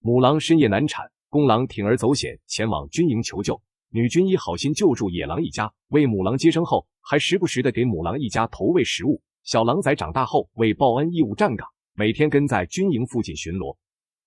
母狼深夜难产，公狼铤而走险前往军营求救。女军医好心救助野狼一家，为母狼接生后，还时不时的给母狼一家投喂食物。小狼崽长大后为报恩义务站岗，每天跟在军营附近巡逻。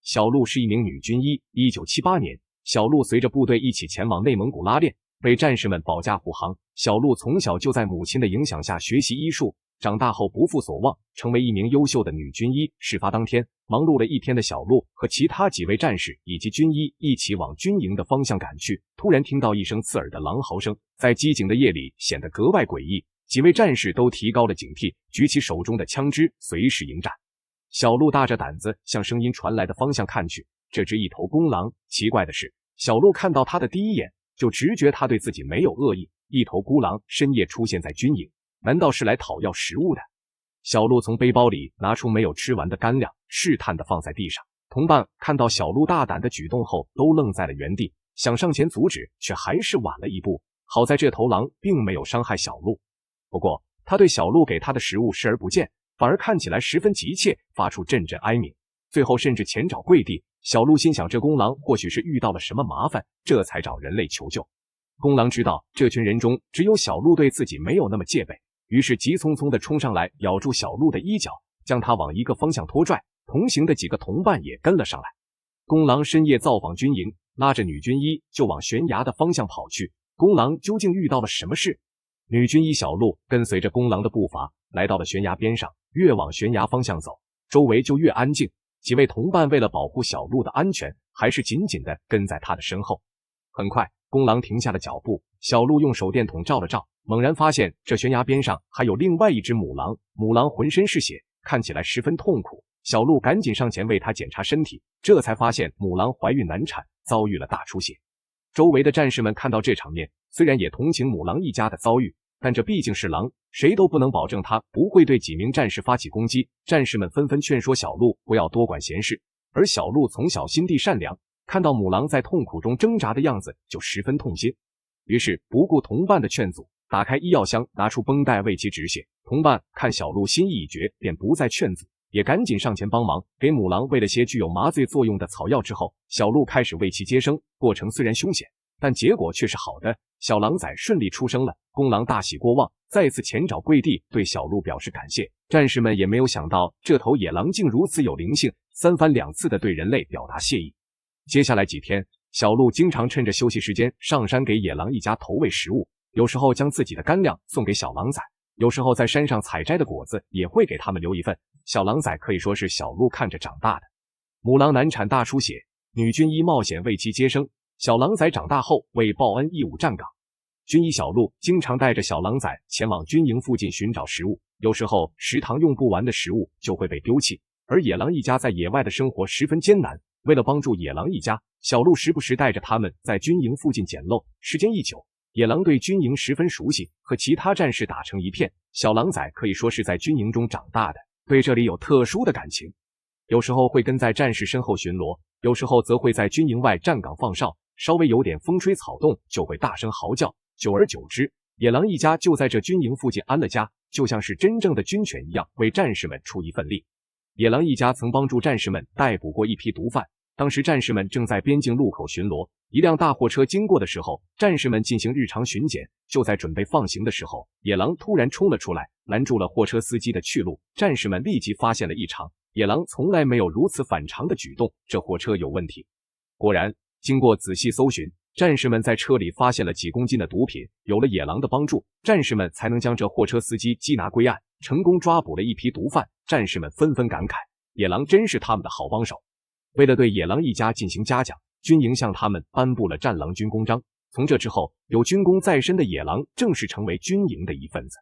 小鹿是一名女军医，1978年，小鹿随着部队一起前往内蒙古拉练，为战士们保驾护航。小鹿从小就在母亲的影响下学习医术，长大后不负所望，成为一名优秀的女军医。事发当天，忙碌了一天的小鹿和其他几位战士以及军医一起往军营的方向赶去，突然听到一声刺耳的狼嚎声，在寂静的夜里显得格外诡异。几位战士都提高了警惕，举起手中的枪支，随时迎战。小鹿大着胆子向声音传来的方向看去，这只一头公狼。奇怪的是，小鹿看到它的第一眼就直觉它对自己没有恶意。一头孤狼深夜出现在军营，难道是来讨要食物的？小鹿从背包里拿出没有吃完的干粮，试探地放在地上。同伴看到小鹿大胆的举动后，都愣在了原地，想上前阻止，却还是晚了一步。好在这头狼并没有伤害小鹿，不过他对小鹿给他的食物视而不见，反而看起来十分急切，发出阵阵哀鸣，最后甚至前爪跪地。小鹿心想，这公狼或许是遇到了什么麻烦，这才找人类求救。公狼知道这群人中只有小鹿对自己没有那么戒备，于是急匆匆地冲上来，咬住小鹿的衣角，将他往一个方向拖拽。同行的几个同伴也跟了上来。公狼深夜造访军营，拉着女军医就往悬崖的方向跑去。公狼究竟遇到了什么事？女军医小鹿跟随着公狼的步伐，来到了悬崖边上，越往悬崖方向走，周围就越安静。几位同伴为了保护小鹿的安全，还是紧紧地跟在他的身后。很快，公狼停下了脚步，小鹿用手电筒照了照，猛然发现这悬崖边上还有另外一只母狼。母狼浑身是血，看起来十分痛苦。小鹿赶紧上前为它检查身体，这才发现母狼怀孕难产，遭遇了大出血。周围的战士们看到这场面，虽然也同情母狼一家的遭遇，但这毕竟是狼，谁都不能保证它不会对几名战士发起攻击。战士们纷纷劝说小鹿不要多管闲事，而小鹿从小心地善良，看到母狼在痛苦中挣扎的样子，就十分痛心。于是不顾同伴的劝阻，打开医药箱，拿出绷带为其止血。同伴看小鹿心意已决，便不再劝阻，也赶紧上前帮忙，给母狼喂了些具有麻醉作用的草药之后，小鹿开始为其接生。过程虽然凶险，但结果却是好的，小狼崽顺利出生了。公狼大喜过望，再次前爪跪地对小鹿表示感谢。战士们也没有想到这头野狼竟如此有灵性，三番两次地对人类表达谢意。接下来几天，小鹿经常趁着休息时间上山给野狼一家投喂食物，有时候将自己的干粮送给小狼崽，有时候在山上采摘的果子也会给他们留一份。小狼崽可以说是小鹿看着长大的。母狼难产大出血，女军医冒险为其接生，小狼崽长大后为报恩义务站岗。军医小鹿经常带着小狼崽前往军营附近寻找食物，有时候食堂用不完的食物就会被丢弃，而野狼一家在野外的生活十分艰难，为了帮助野狼一家，小鹿时不时带着他们在军营附近捡漏。时间一久，野狼对军营十分熟悉，和其他战士打成一片。小狼崽可以说是在军营中长大的，对这里有特殊的感情。有时候会跟在战士身后巡逻，有时候则会在军营外站岗放哨，稍微有点风吹草动就会大声嚎叫。久而久之，野狼一家就在这军营附近安了家，就像是真正的军犬一样，为战士们出一份力。野狼一家曾帮助战士们逮捕过一批毒贩，当时战士们正在边境路口巡逻，一辆大货车经过的时候，战士们进行日常巡检，就在准备放行的时候，野狼突然冲了出来，拦住了货车司机的去路。战士们立即发现了异常，野狼从来没有如此反常的举动，这货车有问题。果然，经过仔细搜寻，战士们在车里发现了几公斤的毒品，有了野狼的帮助，战士们才能将这货车司机缉拿归案，成功抓捕了一批毒贩。战士们纷纷感慨，野狼真是他们的好帮手。为了对野狼一家进行嘉奖，军营向他们颁布了战狼军功章。从这之后，有军功在身的野狼正式成为军营的一份子。